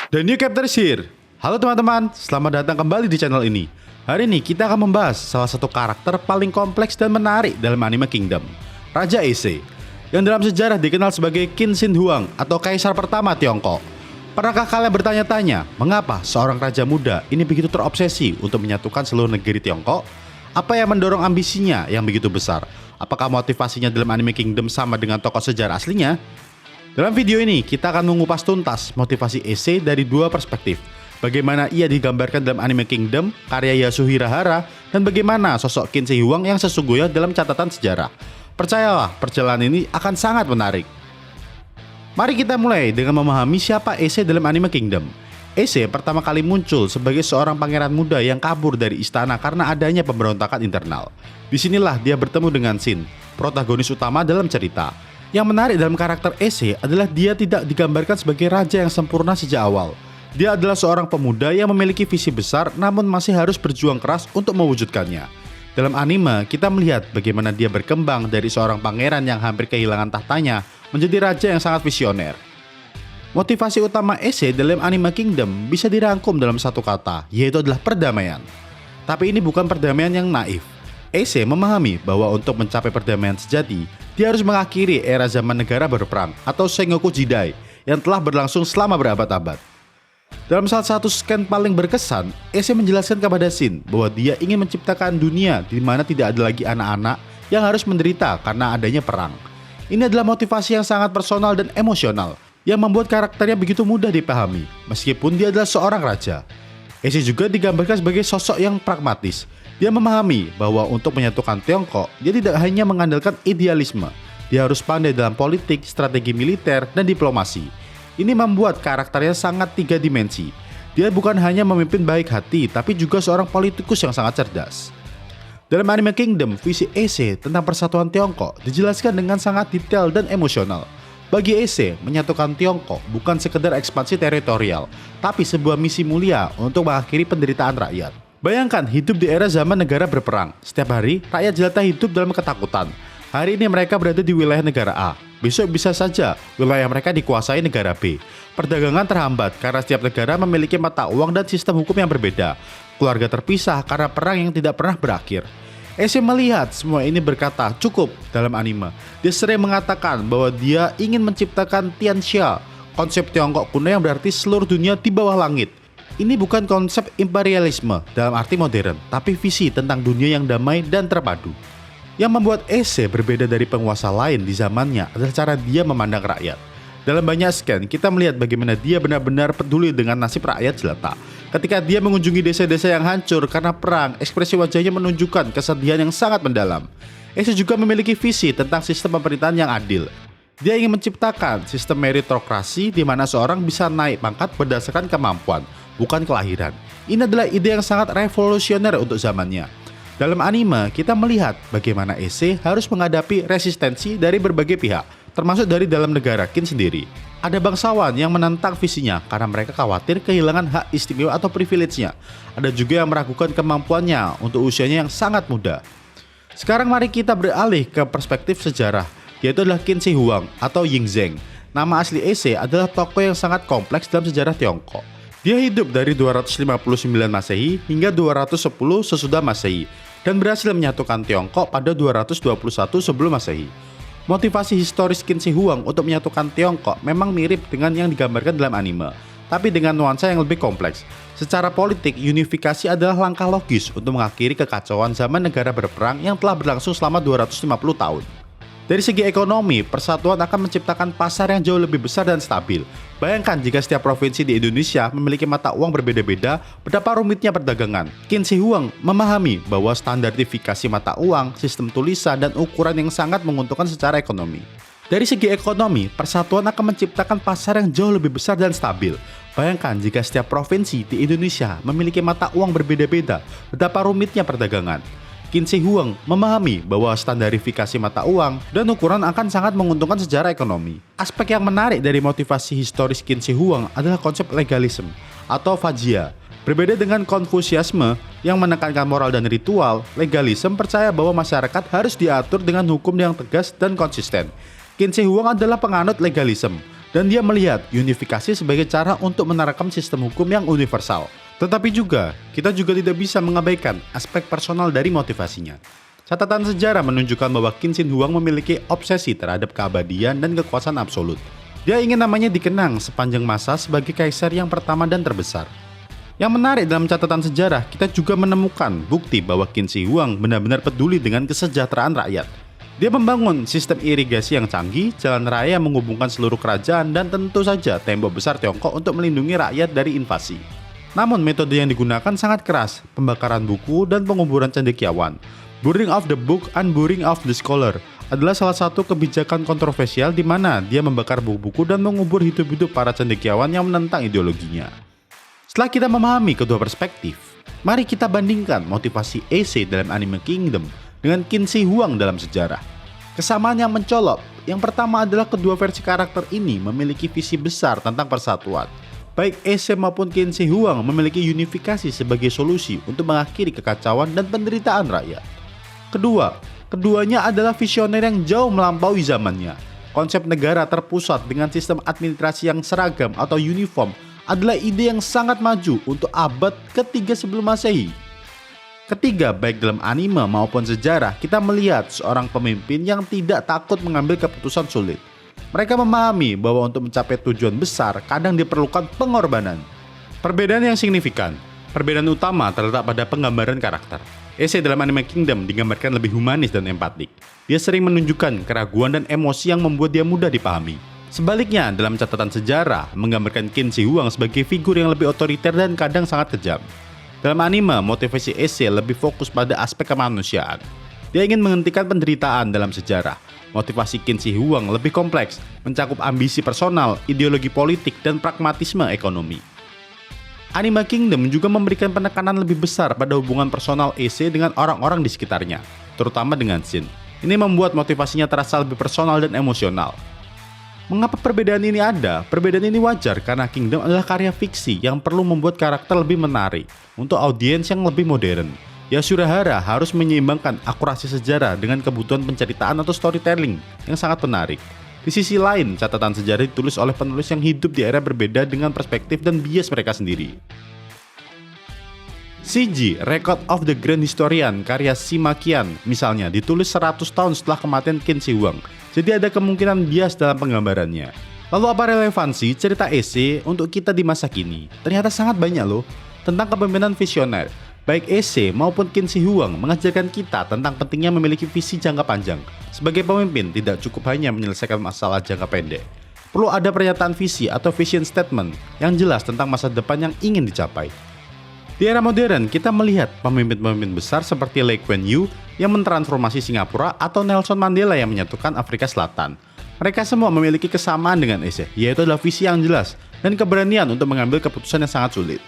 The New Captors here. Halo teman-teman, selamat datang kembali di channel ini. Hari ini kita akan membahas salah satu karakter paling kompleks dan menarik dalam anime Kingdom, Raja Ise, yang dalam sejarah dikenal sebagai Qin Shi Huang atau Kaisar pertama Tiongkok. Pernahkah kalian bertanya-tanya, mengapa seorang raja muda ini begitu terobsesi untuk menyatukan seluruh negeri Tiongkok? Apa yang mendorong ambisinya yang begitu besar? Apakah motivasinya dalam anime Kingdom sama dengan tokoh sejarah aslinya? Dalam video ini, kita akan mengupas tuntas motivasi Ise dari dua perspektif. Bagaimana ia digambarkan dalam anime Kingdom, karya Yasuhiro Hara, dan bagaimana sosok Qin Shi Huang yang sesungguhnya dalam catatan sejarah. Percayalah, perjalanan ini akan sangat menarik. Mari kita mulai dengan memahami siapa Ise dalam anime Kingdom. Ise pertama kali muncul sebagai seorang pangeran muda yang kabur dari istana karena adanya pemberontakan internal. Disinilah dia bertemu dengan Shin, protagonis utama dalam cerita. Yang menarik dalam karakter Ise adalah dia tidak digambarkan sebagai raja yang sempurna sejak awal. Dia adalah seorang pemuda yang memiliki visi besar namun masih harus berjuang keras untuk mewujudkannya. Dalam anime, kita melihat bagaimana dia berkembang dari seorang pangeran yang hampir kehilangan tahtanya menjadi raja yang sangat visioner. Motivasi utama Ise dalam anime Kingdom bisa dirangkum dalam satu kata, yaitu adalah perdamaian. Tapi ini bukan perdamaian yang naif. Ise memahami bahwa untuk mencapai perdamaian sejati, dia harus mengakhiri era zaman negara berperang atau Sengoku Jidai yang telah berlangsung selama berabad-abad. Dalam salah satu scan paling berkesan, Ise menjelaskan kepada Shin bahwa dia ingin menciptakan dunia di mana tidak ada lagi anak-anak yang harus menderita karena adanya perang. Ini adalah motivasi yang sangat personal dan emosional yang membuat karakternya begitu mudah dipahami meskipun dia adalah seorang raja. Ise juga digambarkan sebagai sosok yang pragmatis. Dia memahami bahwa untuk menyatukan Tiongkok, dia tidak hanya mengandalkan idealisme. Dia harus pandai dalam politik, strategi militer, dan diplomasi. Ini membuat karakternya sangat tiga dimensi. Dia bukan hanya memimpin baik hati, tapi juga seorang politikus yang sangat cerdas. Dalam anime Kingdom, visi Ise tentang persatuan Tiongkok dijelaskan dengan sangat detail dan emosional. Bagi Ise, menyatukan Tiongkok bukan sekedar ekspansi teritorial, tapi sebuah misi mulia untuk mengakhiri penderitaan rakyat. Bayangkan hidup di era zaman negara berperang. Setiap hari, rakyat jelata hidup dalam ketakutan. Hari ini mereka berada di wilayah negara A. Besok bisa saja wilayah mereka dikuasai negara B. Perdagangan terhambat karena setiap negara memiliki mata uang dan sistem hukum yang berbeda. Keluarga terpisah karena perang yang tidak pernah berakhir. Ise melihat semua ini berkata cukup dalam anime. Dia sering mengatakan bahwa dia ingin menciptakan Tianxia, konsep Tiongkok kuno yang berarti seluruh dunia di bawah langit. Ini bukan konsep imperialisme dalam arti modern, tapi visi tentang dunia yang damai dan terpadu. Yang membuat Ise berbeda dari penguasa lain di zamannya adalah cara dia memandang rakyat. Dalam banyak scan, kita melihat bagaimana dia benar-benar peduli dengan nasib rakyat jelata. Ketika dia mengunjungi desa-desa yang hancur karena perang, ekspresi wajahnya menunjukkan kesedihan yang sangat mendalam. Ise juga memiliki visi tentang sistem pemerintahan yang adil. Dia ingin menciptakan sistem meritokrasi di mana seorang bisa naik pangkat berdasarkan kemampuan, bukan kelahiran. Ini adalah ide yang sangat revolusioner untuk zamannya. Dalam anime, kita melihat bagaimana Ise harus menghadapi resistensi dari berbagai pihak, termasuk dari dalam negara Qin sendiri. Ada bangsawan yang menentang visinya karena mereka khawatir kehilangan hak istimewa atau privilege-nya. Ada juga yang meragukan kemampuannya untuk usianya yang sangat muda. Sekarang mari kita beralih ke perspektif sejarah, yaitu adalah Qin Shi Huang atau Ying Zheng. Nama asli Ise adalah tokoh yang sangat kompleks dalam sejarah Tiongkok. Dia hidup dari 259 Masehi hingga 210 sesudah Masehi dan berhasil menyatukan Tiongkok pada 221 sebelum Masehi. Motivasi historis Qin Shi Huang untuk menyatukan Tiongkok memang mirip dengan yang digambarkan dalam anime, tapi dengan nuansa yang lebih kompleks. Secara politik, unifikasi adalah langkah logis untuk mengakhiri kekacauan zaman negara berperang yang telah berlangsung selama 250 tahun. Dari segi ekonomi, persatuan akan menciptakan pasar yang jauh lebih besar dan stabil. Bayangkan jika setiap provinsi di Indonesia memiliki mata uang berbeda-beda, betapa rumitnya perdagangan. Qin Shi Huang memahami bahwa standarifikasi mata uang, sistem tulisan, dan ukuran yang sangat menguntungkan secara ekonomi. Dari segi ekonomi, persatuan akan menciptakan pasar yang jauh lebih besar dan stabil. Bayangkan jika setiap provinsi di Indonesia memiliki mata uang berbeda-beda, betapa rumitnya perdagangan. Qin Shi Huang memahami bahwa standarifikasi mata uang dan ukuran akan sangat menguntungkan secara ekonomi. Aspek yang menarik dari motivasi historis Qin Shi Huang adalah konsep legalisme atau fajia. Berbeda dengan Konfusiasme yang menekankan moral dan ritual, legalisme percaya bahwa masyarakat harus diatur dengan hukum yang tegas dan konsisten. Qin Shi Huang adalah penganut legalisme Dan dia melihat unifikasi sebagai cara untuk menerapkan sistem hukum yang universal. Tetapi juga, kita juga tidak bisa mengabaikan aspek personal dari motivasinya. Catatan sejarah menunjukkan bahwa Qin Shi Huang memiliki obsesi terhadap keabadian dan kekuasaan absolut. Dia ingin namanya dikenang sepanjang masa sebagai kaisar yang pertama dan terbesar. Yang menarik dalam catatan sejarah, kita juga menemukan bukti bahwa Qin Shi Huang benar-benar peduli dengan kesejahteraan rakyat. Dia membangun sistem irigasi yang canggih, jalan raya yang menghubungkan seluruh kerajaan, dan tentu saja tembok besar Tiongkok untuk melindungi rakyat dari invasi. Namun metode yang digunakan sangat keras, pembakaran buku dan penguburan cendekiawan. Burning of the book and burning of the scholar adalah salah satu kebijakan kontroversial di mana dia membakar buku-buku dan mengubur hidup-hidup para cendekiawan yang menentang ideologinya. Setelah kita memahami kedua perspektif, mari kita bandingkan motivasi Ace dalam anime Kingdom dengan Qin Shi Huang dalam sejarah. Kesamaan yang mencolok, yang pertama adalah kedua versi karakter ini memiliki visi besar tentang persatuan. Baik Ace maupun Qin Shi Huang memiliki unifikasi sebagai solusi untuk mengakhiri kekacauan dan penderitaan rakyat. Keduanya adalah visioner yang jauh melampaui zamannya. Konsep negara terpusat dengan sistem administrasi yang seragam atau uniform adalah ide yang sangat maju untuk abad ketiga sebelum Masehi. Ketiga, baik dalam anime maupun sejarah, kita melihat seorang pemimpin yang tidak takut mengambil keputusan sulit. Mereka memahami bahwa untuk mencapai tujuan besar kadang diperlukan pengorbanan. Perbedaan yang signifikan. Perbedaan utama terletak pada penggambaran karakter. Ace dalam anime Kingdom digambarkan lebih humanis dan empatik. Dia sering menunjukkan keraguan dan emosi yang membuat dia mudah dipahami. Sebaliknya, dalam catatan sejarah, menggambarkan Qin Shi Huang sebagai figur yang lebih otoriter dan kadang sangat kejam. Dalam anime, motivasi Ace lebih fokus pada aspek kemanusiaan. Dia ingin menghentikan penderitaan dalam sejarah. Motivasi Qin Shi Huang lebih kompleks, mencakup ambisi personal, ideologi politik, dan pragmatisme ekonomi. Anime Kingdom juga memberikan penekanan lebih besar pada hubungan personal Ace dengan orang-orang di sekitarnya, terutama dengan Shin. Ini membuat motivasinya terasa lebih personal dan emosional. Mengapa perbedaan ini ada? Perbedaan ini wajar karena Kingdom adalah karya fiksi yang perlu membuat karakter lebih menarik untuk audiens yang lebih modern. Yasuhara harus menyeimbangkan akurasi sejarah dengan kebutuhan penceritaan atau storytelling yang sangat menarik. Di sisi lain, catatan sejarah ditulis oleh penulis yang hidup di era berbeda dengan perspektif dan bias mereka sendiri. CG, Record of the Grand Historian, karya Sima Qian, misalnya ditulis 100 tahun setelah kematian Qin Shi Huang. Jadi ada kemungkinan bias dalam penggambarannya. Lalu apa relevansi cerita Ace untuk kita di masa kini? Ternyata sangat banyak loh, tentang kepemimpinan visioner. Baik Ace maupun Qin Shi Huang mengajarkan kita tentang pentingnya memiliki visi jangka panjang. Sebagai pemimpin tidak cukup hanya menyelesaikan masalah jangka pendek. Perlu ada pernyataan visi atau vision statement yang jelas tentang masa depan yang ingin dicapai. Di era modern, kita melihat pemimpin-pemimpin besar seperti Lee Kuan Yew yang mentransformasi Singapura atau Nelson Mandela yang menyatukan Afrika Selatan. Mereka semua memiliki kesamaan dengan Ace, yaitu adalah visi yang jelas dan keberanian untuk mengambil keputusan yang sangat sulit.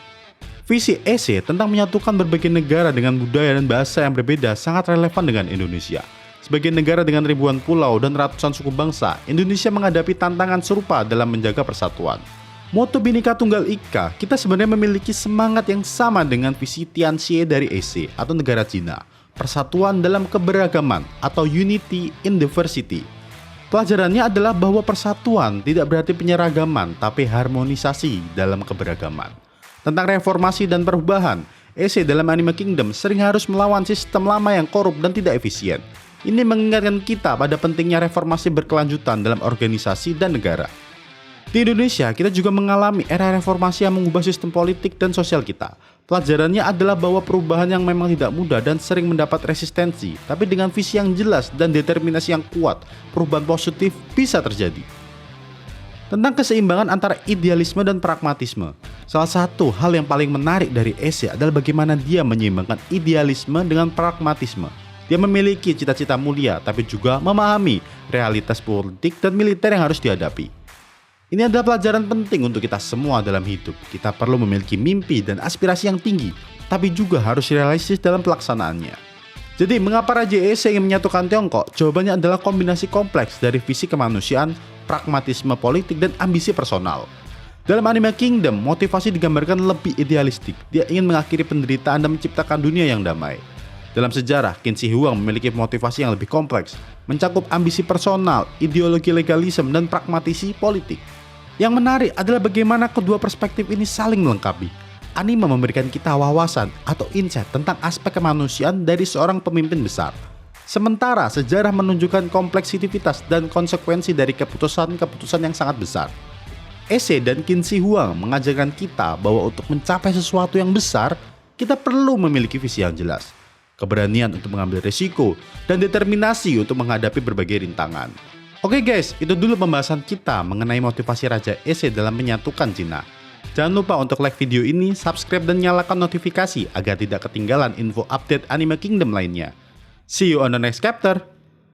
Visi Ace tentang menyatukan berbagai negara dengan budaya dan bahasa yang berbeda sangat relevan dengan Indonesia. Sebagai negara dengan ribuan pulau dan ratusan suku bangsa, Indonesia menghadapi tantangan serupa dalam menjaga persatuan. Moto Bhinneka Tunggal Ika, kita sebenarnya memiliki semangat yang sama dengan visi Tianxie dari Ace atau negara Cina, persatuan dalam keberagaman atau unity in diversity. Pelajarannya adalah bahwa persatuan tidak berarti penyeragaman, tapi harmonisasi dalam keberagaman. Tentang reformasi dan perubahan, Ace dalam anime Kingdom sering harus melawan sistem lama yang korup dan tidak efisien. Ini mengingatkan kita pada pentingnya reformasi berkelanjutan dalam organisasi dan negara. Di Indonesia, kita juga mengalami era reformasi yang mengubah sistem politik dan sosial kita. Pelajarannya adalah bahwa perubahan yang memang tidak mudah dan sering mendapat resistensi, tapi dengan visi yang jelas dan determinasi yang kuat, perubahan positif bisa terjadi. Tentang keseimbangan antara idealisme dan pragmatisme, salah satu hal yang paling menarik dari Ace adalah bagaimana dia menyeimbangkan idealisme dengan pragmatisme. Dia memiliki cita-cita mulia, tapi juga memahami realitas politik dan militer yang harus dihadapi. Ini adalah pelajaran penting untuk kita semua dalam hidup. Kita perlu memiliki mimpi dan aspirasi yang tinggi, tapi juga harus realistis dalam pelaksanaannya. Jadi, mengapa Raja Ace ingin menyatukan Tiongkok? Jawabannya adalah kombinasi kompleks dari visi kemanusiaan, pragmatisme politik, dan ambisi personal. Dalam anime Kingdom, motivasi digambarkan lebih idealistik. Dia ingin mengakhiri penderitaan dan menciptakan dunia yang damai. Dalam sejarah, Qin Shi Huang memiliki motivasi yang lebih kompleks, mencakup ambisi personal, ideologi legalisme, dan pragmatisi politik. Yang menarik adalah bagaimana kedua perspektif ini saling melengkapi. Anime memberikan kita wawasan atau insight tentang aspek kemanusiaan dari seorang pemimpin besar. Sementara sejarah menunjukkan kompleksitas dan konsekuensi dari keputusan-keputusan yang sangat besar. Ise dan Qin Shi Huang mengajarkan kita bahwa untuk mencapai sesuatu yang besar, kita perlu memiliki visi yang jelas, keberanian untuk mengambil risiko, dan determinasi untuk menghadapi berbagai rintangan. Oke guys, itu dulu pembahasan kita mengenai motivasi Raja Ise dalam menyatukan Cina. Jangan lupa untuk like video ini, subscribe dan nyalakan notifikasi agar tidak ketinggalan info update Anime Kingdom lainnya. See you on the next chapter!